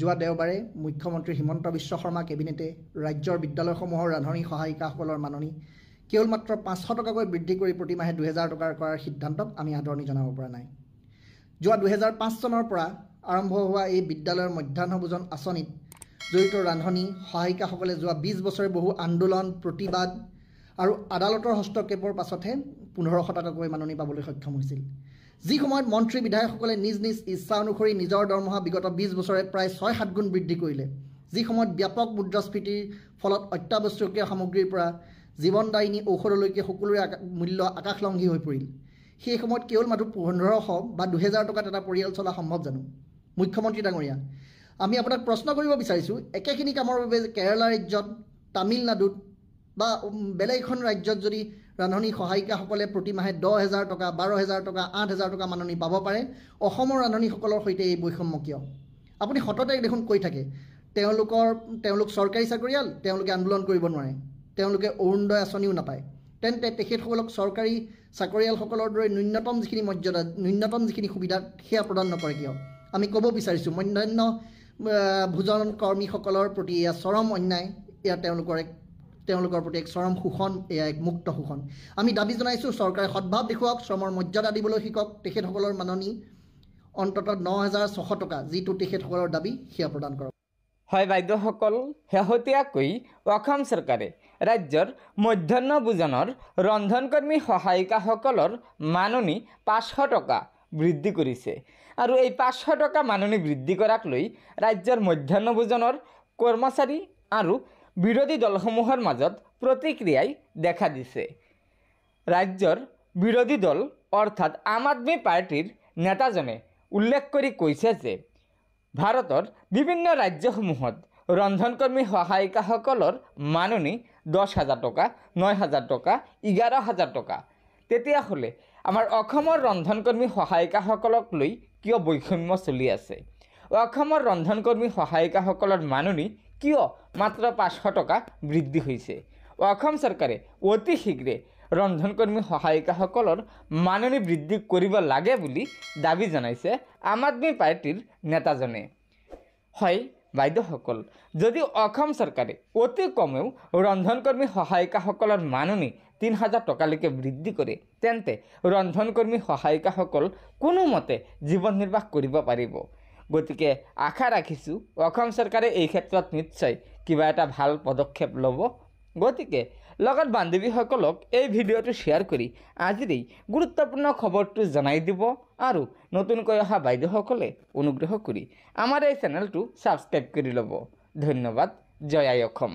যোৱা দেওবাৰে মুখ্যমন্ত্ৰী হিমন্ত বিশ্ব শৰ্মা কেবিনেটে ৰাজ্যৰ বিদ্যালয়সমূহৰ ৰান্ধনি সহায়িকাসকলৰ মাননি কেৱল মাত্ৰ 500 টকাকৈ বৃদ্ধি কৰি প্ৰতিমাহে 2000 টকাৰ কৰাৰ সিদ্ধান্তক আমি আদৰণি জনাব পৰা নাই। যোৱা 2005 চনৰ পৰা আৰম্ভ হোৱা এই বিদ্যালয়ৰ মধ্যাহ্ন ভোজন আঁচনিত জড়িত ৰান্ধনি সহায়িকাসকলে যোৱা 20 বছৰে বহু আন্দোলন প্ৰতিবাদ আৰু আদালতৰ হস্তক্ষেপৰ পাছতহে 1500 টকাকৈ মাননি পাবলৈ সক্ষম হৈছিল। যি সময়ত মন্ত্ৰী বিধায়কসকলে নিজ নিজ ইচ্ছা অনুসৰি নিজৰ দৰমহা বিগত 20 বছৰে প্ৰায় 6-7 গুণ বৃদ্ধি কৰিলে, যি সময়ত ব্যাপক মুদ্ৰাস্ফীতিৰ ফলত অত্যাৱশ্যকীয় সামগ্ৰীৰ পৰা জীৱনদায়িনী ঔষধলৈকে সকলোৰে মূল্য আকাশলংঘী হৈ পৰিল, সেই সময়ত কেৱল মাত্ৰ 1500 বা 2000 টকাত এটা পৰিয়াল চলা সম্ভৱ জানো? মুখ্যমন্ত্ৰী ডাঙৰীয়া, আমি আপোনাক প্ৰশ্ন কৰিব বিচাৰিছোঁ, একেখিনি কামৰ বাবে কেৰালা ৰাজ্যত, তামিলনাডুত বা বেলেগ এখন ৰাজ্যত যদি ৰান্ধনি সহায়িকাসকলে প্ৰতিমাহে 10,000 টকা, 12,000 টকা, 8,000 টকা মাননি পাব পাৰে, অসমৰ ৰান্ধনিসকলৰ সৈতে এই বৈষম্য কিয়? আপুনি সততে দেখোন কৈ থাকে তেওঁলোক চৰকাৰী চাকৰিয়াল, তেওঁলোকে আন্দোলন কৰিব নোৱাৰে, তেওঁলোকে অৰুণোদয় আঁচনিও নাপায়। তেন্তে তেখেতসকলক চৰকাৰী চাকৰিয়ালসকলৰ দৰে ন্যূনতম যিখিনি মৰ্যাদা, ন্যূনতম যিখিনি সুবিধা সেয়া প্ৰদান নকৰে কিয়? আমি ক'ব বিচাৰিছোঁ, মধ্যাহ্ন ভোজন কৰ্মীসকলৰ প্ৰতি এয়া চৰম অন্যায়, এয়া তেওঁলোকৰ প্ৰতি এক চৰম শোষণ, এয়া এক মুক্ত শোষণ। আমি দাবী জনাইছোঁ চৰকাৰে সদ্ভাৱ দেখুৱাওক, শ্ৰমৰ মৰ্যাদা দিবলৈ শিকক, তেখেতসকলৰ মাননি অন্ততঃ 9,600 টকা, যিটো তেখেতসকলৰ দাবী সেয়া প্ৰদান কৰক। হয় বাইদেউসকল, শেহতীয়াকৈ অসম চৰকাৰে ৰাজ্যৰ মধ্যাহ্ন ভোজনৰ ৰন্ধনকৰ্মী সহায়িকাসকলৰ মাননি 500 টকা বৃদ্ধি কৰিছে আৰু এই 500 টকা মাননি বৃদ্ধি কৰাক লৈ ৰাজ্যৰ মধ্যাহ্ন ভোজনৰ কৰ্মচাৰী আৰু বিৰোধী দলসমূহৰ মাজত প্ৰতিক্ৰিয়াই দেখা দিছে। ৰাজ্যৰ বিৰোধী দল অৰ্থাৎ আম আদমি পাৰ্টিৰ নেতাজনে উল্লেখ কৰি কৈছে যে ভাৰতৰ বিভিন্ন ৰাজ্যসমূহত ৰন্ধনকৰ্মী সহায়িকাসকলৰ মাননি 10,000 টকা, 9,000 টকা, 11,000 টকা। তেতিয়াহ'লে আমাৰ অসমৰ ৰন্ধনকৰ্মী সহায়িকাসকলক লৈ কিয় বৈষম্য চলি আছে? অসমৰ ৰন্ধনকৰ্মী সহায়িকাসকলৰ মাননি কিয় মাত্ৰ 500 টকা বৃদ্ধি হৈছে? অসম চৰকাৰে অতি শীঘ্ৰে ৰন্ধনকৰ্মী সহায়িকাসকলৰ মাননি বৃদ্ধি কৰিব লাগে বুলি দাবী জনাইছে আম আদমি পাৰ্টিৰ নেতাজনে। হয় বাইদেউসকল, যদি অসম চৰকাৰে অতি কমেও ৰন্ধনকৰ্মী সহায়িকাসকলৰ মাননি 3,000 টকালৈকে বৃদ্ধি কৰে, তেন্তে ৰন্ধনকৰ্মী সহায়িকাসকল কোনোমতে জীৱন নিৰ্বাহ কৰিব পাৰিব। গতিকে আশা ৰাখিছোঁ অসম চৰকাৰে এই ক্ষেত্ৰত নিশ্চয় কিবা এটা ভাল পদক্ষেপ ল'ব। গতিকে লগত বান্ধৱীসকলক এই ভিডিঅ'টো শ্বেয়াৰ কৰি আজিৰ এই গুৰুত্বপূৰ্ণ খবৰটো জনাই দিব আৰু নতুনকৈ অহা বাইদেউসকলে অনুগ্ৰহ কৰি আমাৰ এই চেনেলটো ছাবস্ক্ৰাইব কৰি ল'ব। ধন্যবাদ। জয় আই অসম।